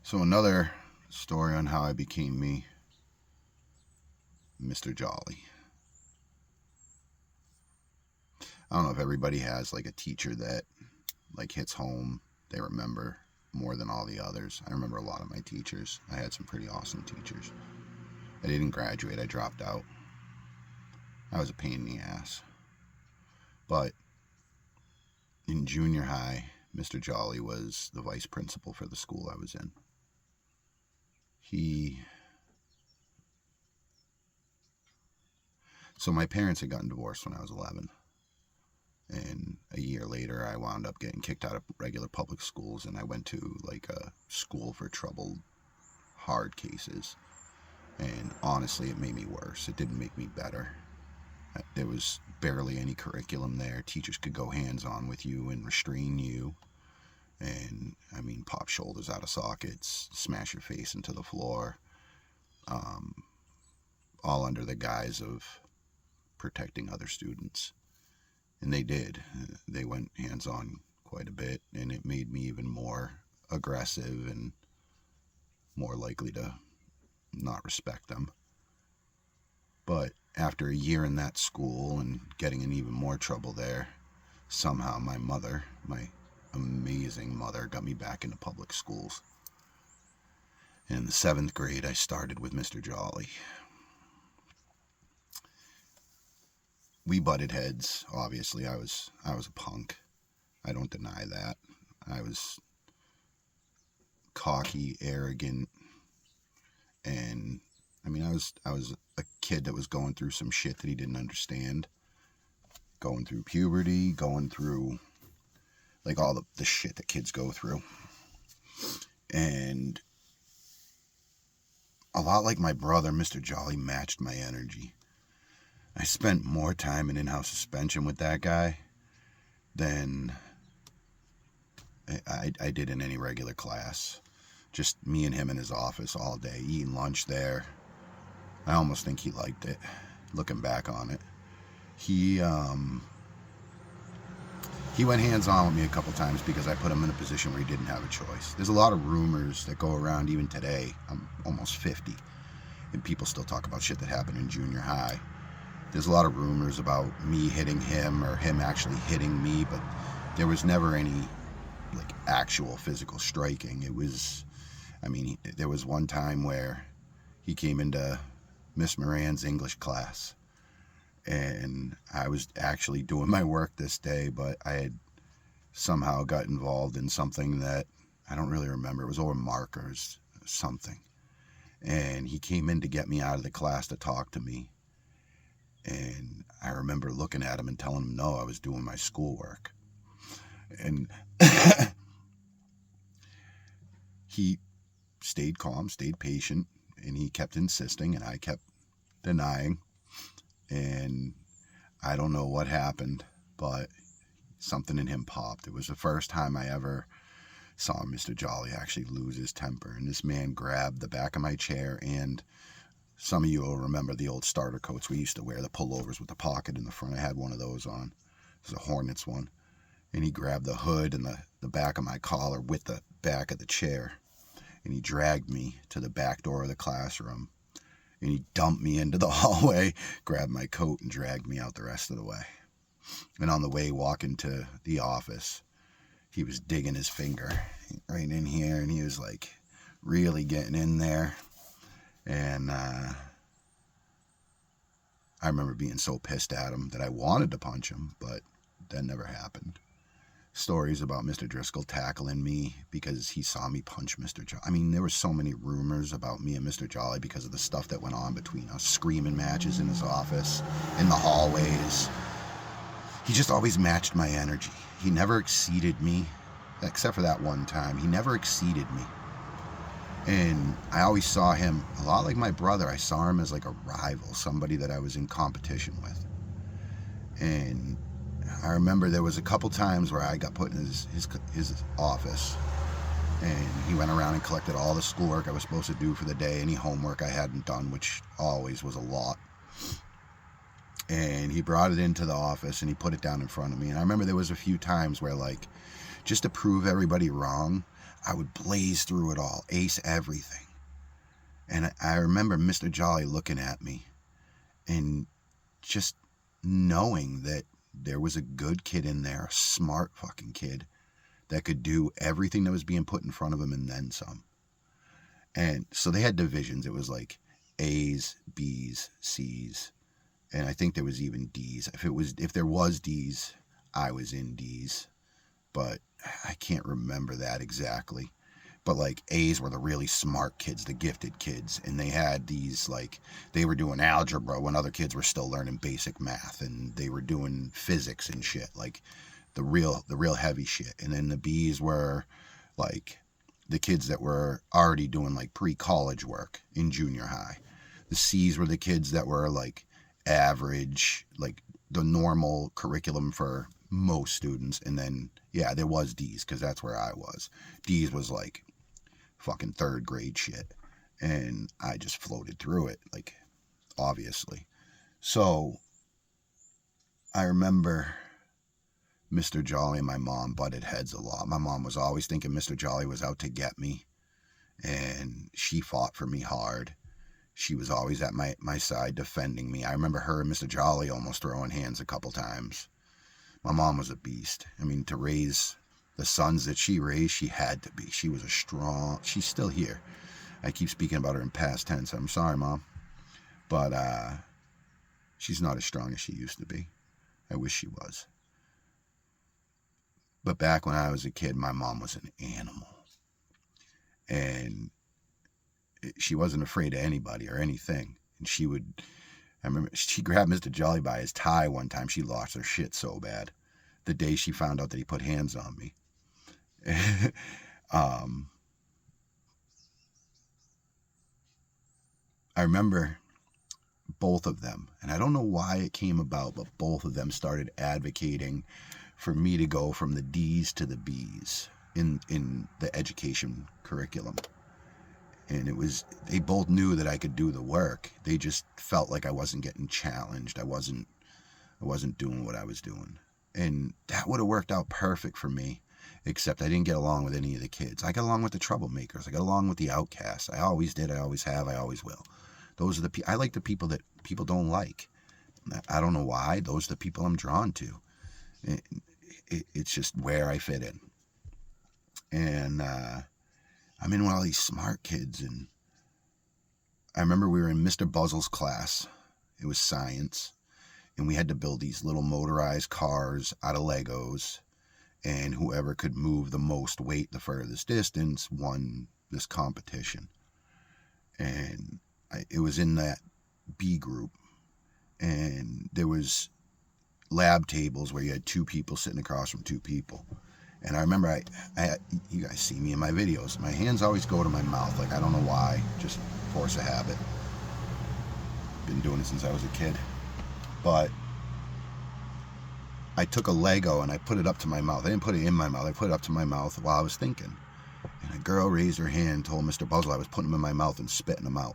So another story on how I became me, Mr. Jolie. I don't know if everybody has like a teacher that like hits home, they remember more than all the others. I remember a lot of my teachers. I had some pretty awesome teachers. I didn't graduate, I dropped out. I was a pain in the ass. But in junior high, Mr. Jolie was the vice principal for the school I was in. So my parents had gotten divorced when I was 11. And a year later, I wound up getting kicked out of regular public schools, and I went to like a school for troubled, hard cases. And honestly, it made me worse. It didn't make me better. There was barely any curriculum there. Teachers could go hands-on with you and restrain you. And, I mean, pop shoulders out of sockets, smash your face into the floor. All under the guise of protecting other students. And they did. They went hands-on quite a bit, and it made me even more aggressive and more likely to not respect them. But after a year in that school and getting in even more trouble there, somehow my mother, my amazing mother, got me back into public schools. And in the 7th grade, I started with Mr. Jolie. We butted heads. Obviously, I was a punk. I don't deny that. I was cocky, arrogant, and I mean, I was a kid that was going through some shit that he didn't understand. Going through puberty, going through like all the shit that kids go through. And a lot like my brother, Mr. Jolie matched my energy. I spent more time in in-house suspension with that guy than I did in any regular class. Just me and him in his office all day, eating lunch there. I almost think he liked it, looking back on it. He went hands-on with me a couple times because I put him in a position where he didn't have a choice. There's a lot of rumors that go around even today. I'm almost 50, and people still talk about shit that happened in junior high. There's a lot of rumors about me hitting him or him actually hitting me, but there was never any like actual physical striking. It was, I mean, there was one time where he came into Miss Moran's English class, and I was actually doing my work this day, but I had somehow got involved in something that I don't really remember. It was over markers, something. And he came in to get me out of the class to talk to me. And I remember looking at him and telling him no, I was doing my schoolwork. And he stayed calm, stayed patient, and he kept insisting, and I kept denying. And I don't know what happened, but something in him popped. It was the first time I ever saw Mr. Jolie actually lose his temper. And this man grabbed the back of my chair, and some of you will remember the old starter coats we used to wear, the pullovers with the pocket in the front. I had one of those on. It was a Hornets one. And he grabbed the hood and the back of my collar with the back of the chair. And he dragged me to the back door of the classroom. And he dumped me into the hallway, grabbed my coat, and dragged me out the rest of the way. And on the way walking to the office, he was digging his finger right in here, and he was like really getting in there. And I remember being so pissed at him that I wanted to punch him, but that never happened. Stories about Mr. Driscoll tackling me because he saw me punch Mr. Jolie. I mean, there were so many rumors about me and Mr. Jolie because of the stuff that went on between us. Screaming matches in his office, in the hallways. He just always matched my energy. He never exceeded me, except for that one time. He never exceeded me. And I always saw him, a lot like my brother, I saw him as like a rival, somebody that I was in competition with. And I remember there was a couple times where I got put in his office, and he went around and collected all the schoolwork I was supposed to do for the day, any homework I hadn't done, which always was a lot. And he brought it into the office, and he put it down in front of me. And I remember there was a few times where, like, just to prove everybody wrong, I would blaze through it all, ace everything. And I remember Mr. Jolie looking at me and just knowing that there was a good kid in there, a smart fucking kid that could do everything that was being put in front of him and then some. And so they had divisions. It was like A's, B's, C's, and I think there was even D's. If there was D's, I was in D's, but I can't remember that exactly. But like A's were the really smart kids, the gifted kids, and they had these like they were doing algebra when other kids were still learning basic math, and they were doing physics and shit, like the real heavy shit. And then the B's were like the kids that were already doing like pre-college work in junior high. The C's were the kids that were like average, like the normal curriculum for most students. And then yeah, there was D's because that's where I was. D's was like fucking third grade shit, and I just floated through it, like, obviously. So I remember Mr. Jolie and my mom butted heads a lot. My mom was always thinking Mr. Jolie was out to get me, and she fought for me hard. She was always at my side defending me. I remember her and Mr. Jolie almost throwing hands a couple times. My mom was a beast. I mean, to raise the sons that she raised, she had to be. She was a strong, she's still here. I keep speaking about her in past tense. I'm sorry, Mom. But she's not as strong as she used to be. I wish she was. But back when I was a kid, my mom was an animal. And she wasn't afraid of anybody or anything. And I remember she grabbed Mr. Jolie by his tie one time. She lost her shit so bad. The day she found out that he put hands on me. I remember both of them, and I don't know why it came about, but both of them started advocating for me to go from the D's to the B's in the education curriculum. And they both knew that I could do the work. They just felt like I wasn't getting challenged. I wasn't doing what I was doing. And that would have worked out perfect for me, except I didn't get along with any of the kids. I got along with the troublemakers. I got along with the outcasts. I always did. I always have. I always will. Those are I like the people that people don't like. I don't know why. Those are the people I'm drawn to. It's just where I fit in. And I'm in one of these smart kids, and I remember we were in Mr. Buzzle's class. It was science, and we had to build these little motorized cars out of Legos, and whoever could move the most weight the furthest distance won this competition. And it was in that B group, and there was lab tables where you had two people sitting across from two people. And I remember you guys see me in my videos. My hands always go to my mouth. Like, I don't know why. Just force of habit. Been doing it since I was a kid. But I took a Lego and I put it up to my mouth. I didn't put it in my mouth. I put it up to my mouth while I was thinking. And a girl raised her hand and told Mr. Buzzle I was putting them in my mouth and spitting them out.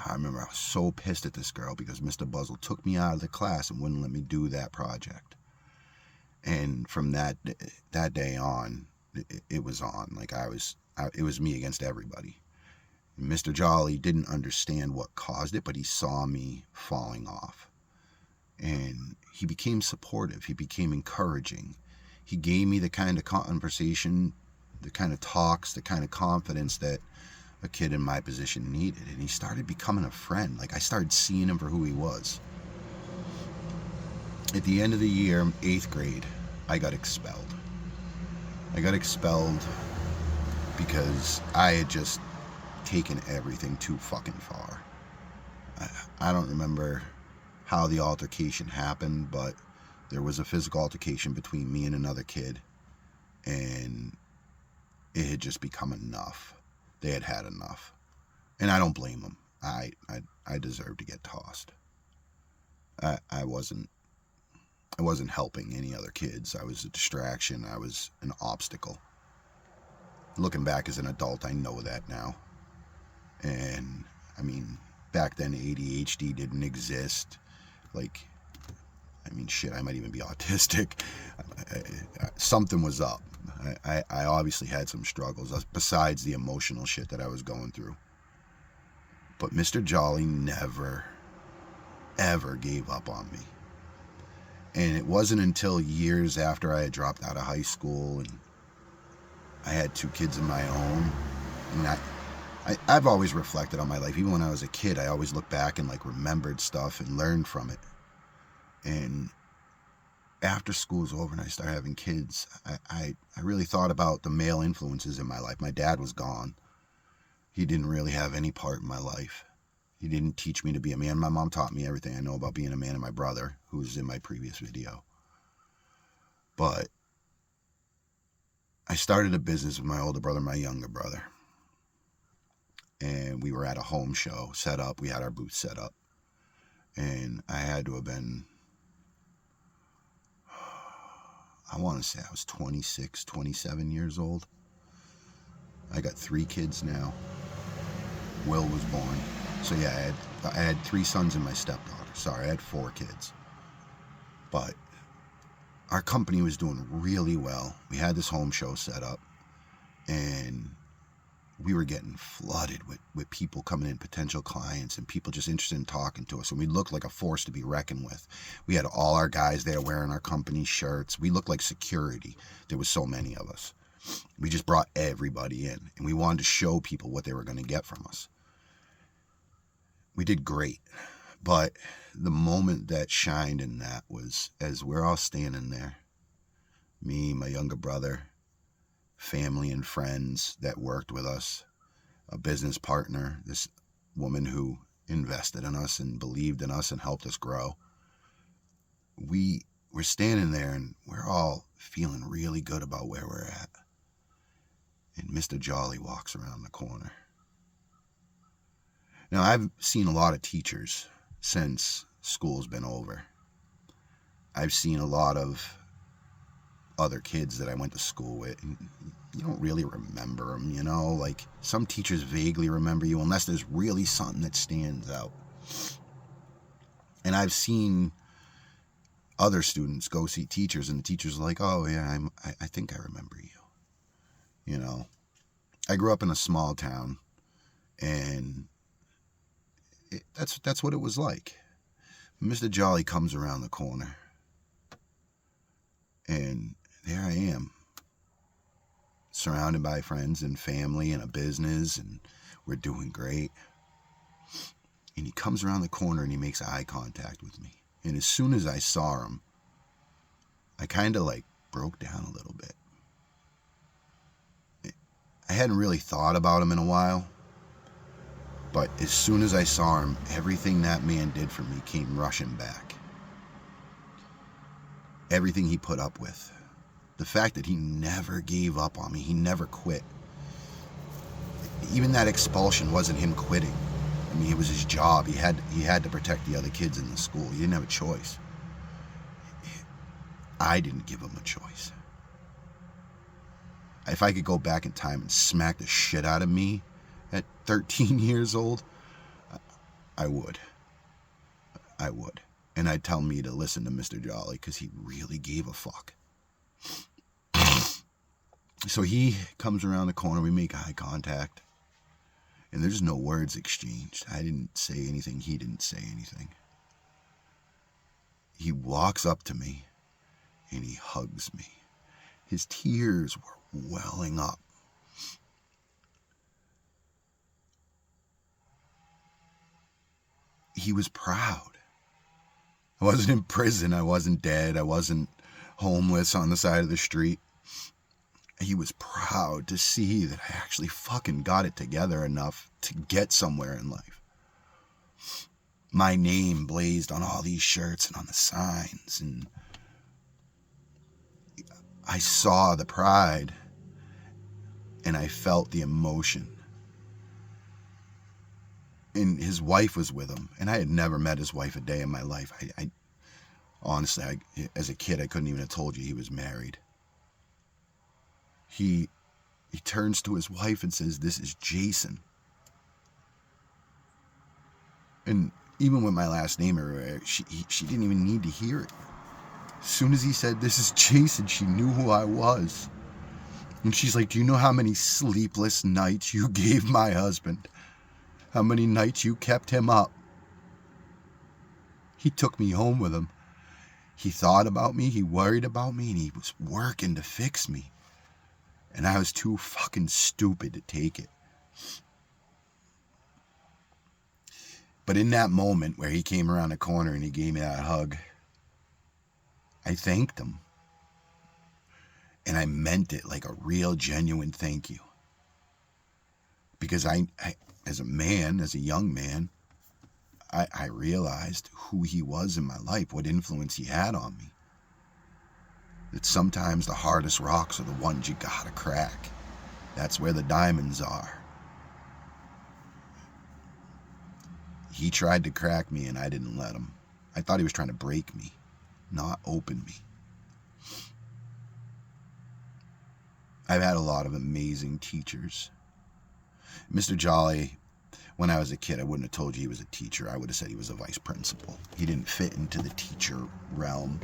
I remember I was so pissed at this girl because Mr. Buzzle took me out of the class and wouldn't let me do that project. And from that day on, it was on. Like it was me against everybody. Mr. Jolie didn't understand what caused it, but he saw me falling off. And he became supportive. He became encouraging. He gave me the kind of conversation, the kind of talks, the kind of confidence that a kid in my position needed. And he started becoming a friend. Like, I started seeing him for who he was. At the end of the year, 8th grade, I got expelled. I got expelled because I had just taken everything too fucking far. I don't remember how the altercation happened, but there was a physical altercation between me and another kid, and it had just become enough. They had had enough. And I don't blame them. I deserved to get tossed. I wasn't helping any other kids. I was a distraction. I was an obstacle. Looking back as an adult, I know that now. And, I mean, back then ADHD didn't exist. Like, I mean, shit, I might even be autistic. Something was up. I obviously had some struggles besides the emotional shit that I was going through. But Mr. Jolie never, ever gave up on me. And it wasn't until years after I had dropped out of high school and I had 2 kids of my own. And I've always reflected on my life. Even when I was a kid, I always looked back and like remembered stuff and learned from it. And after school's over and I started having kids, I really thought about the male influences in my life. My dad was gone. He didn't really have any part in my life. He didn't teach me to be a man. My mom taught me everything I know about being a man, and my brother, who was in my previous video. But I started a business with my older brother, my younger brother. And we were at a home show set up. We had our booth set up. And I had to have been, I want to say I was 26, 27 years old. I got 3 kids now. Will was born. So yeah, I had 3 sons and my stepdaughter. Sorry, I had 4 kids. But our company was doing really well. We had this home show set up, and we were getting flooded with people coming in, potential clients, and people just interested in talking to us. And we looked like a force to be reckoned with. We had all our guys there wearing our company shirts. We looked like security. There was so many of us. We just brought everybody in, and we wanted to show people what they were going to get from us. We did great, but the moment that shined in that was as we're all standing there, me, my younger brother, family and friends that worked with us, a business partner, this woman who invested in us and believed in us and helped us grow. We're standing there and we're all feeling really good about where we're at. And Mr. Jolie walks around the corner. Now, I've seen a lot of teachers since school's been over. I've seen a lot of other kids that I went to school with, and you don't really remember them, you know? Like, some teachers vaguely remember you unless there's really something that stands out. And I've seen other students go see teachers, and the teachers are like, oh, yeah, I think I remember you. You know? I grew up in a small town, and that's what it was like. Mr. Jolie comes around the corner, and there I am, surrounded by friends and family and a business, and we're doing great. And he comes around the corner and he makes eye contact with me. And as soon as I saw him, I kind of like broke down a little bit. I hadn't really thought about him in a while. But as soon as I saw him, everything that man did for me came rushing back. Everything he put up with. The fact that he never gave up on me. He never quit. Even that expulsion wasn't him quitting. I mean, it was his job. He had to protect the other kids in the school. He didn't have a choice. I didn't give him a choice. If I could go back in time and smack the shit out of me at 13 years old, I would. And I'd tell me to listen to Mr. Jolie because he really gave a fuck. So he comes around the corner, we make eye contact, and there's no words exchanged. I didn't say anything, he didn't say anything. He walks up to me and he hugs me. His tears were welling up. He was proud. I wasn't in prison. I wasn't dead. I wasn't homeless on the side of the street. He was proud to see that I actually fucking got it together enough to get somewhere in life. My name blazed on all these shirts and on the signs, and I saw the pride and I felt the emotion. And his wife was with him, and I had never met his wife a day in my life. I honestly, as a kid, I couldn't even have told you he was married. He turns to his wife and says, "This is Jason." And even with my last name, she didn't even need to hear it. As soon as he said, "This is Jason," she knew who I was. And she's like, "Do you know how many sleepless nights you gave my husband? How many nights you kept him up? He took me home with him. He thought about me, he worried about me, and he was working to fix me. And I was too fucking stupid to take it." But in that moment where he came around the corner and he gave me that hug, I thanked him. And I meant it like a real, genuine thank you. Because I as a man, as a young man, I realized who he was in my life, what influence he had on me. That sometimes the hardest rocks are the ones you gotta crack. That's where the diamonds are. He tried to crack me and I didn't let him. I thought he was trying to break me, not open me. I've had a lot of amazing teachers. Mr. Jolie, when I was a kid, I wouldn't have told you he was a teacher. I would have said he was a vice principal. He didn't fit into the teacher realm.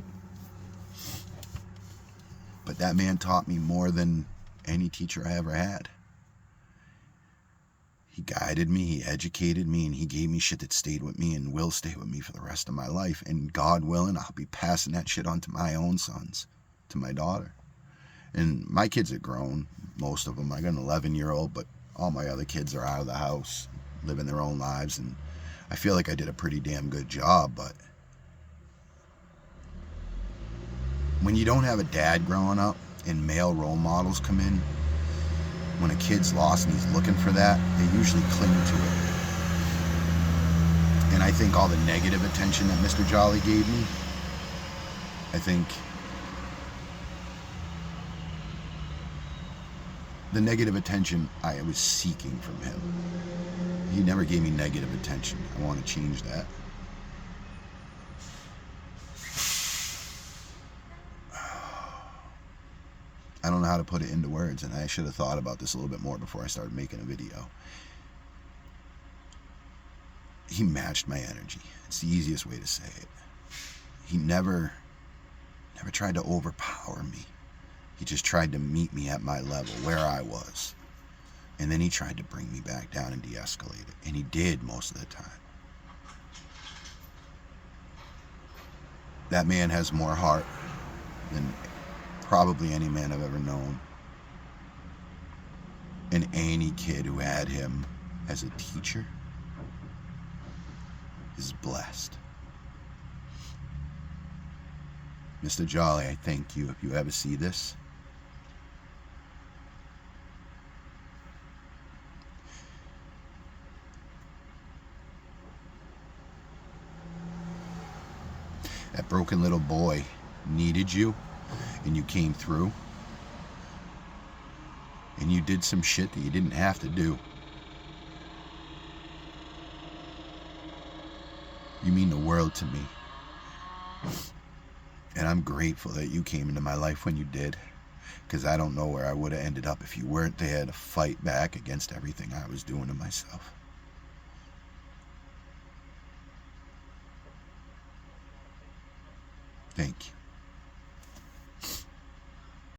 But that man taught me more than any teacher I ever had. He guided me, he educated me, and he gave me shit that stayed with me and will stay with me for the rest of my life. And God willing, I'll be passing that shit on to my own sons, to my daughter. And my kids are grown, most of them. I got an 11-year-old, but all my other kids are out of the house, living their own lives, and I feel like I did a pretty damn good job. But when you don't have a dad growing up and male role models come in, when a kid's lost and he's looking for that, they usually cling to it. And I think all the negative attention that Mr. Jolie gave me, I think the negative attention I was seeking from him. He never gave me negative attention. I want to change that. I don't know how to put it into words, and I should have thought about this a little bit more before I started making a video. He matched my energy. It's the easiest way to say it. He never tried to overpower me. He just tried to meet me at my level, where I was. And then he tried to bring me back down and de-escalate it. And he did most of the time. That man has more heart than probably any man I've ever known. And any kid who had him as a teacher is blessed. Mr. Jolie, I thank you. If you ever see this, that broken little boy needed you, and you came through, and you did some shit that you didn't have to do. You mean the world to me. And I'm grateful that you came into my life when you did, because I don't know where I would have ended up if you weren't there to fight back against everything I was doing to myself. Thank you.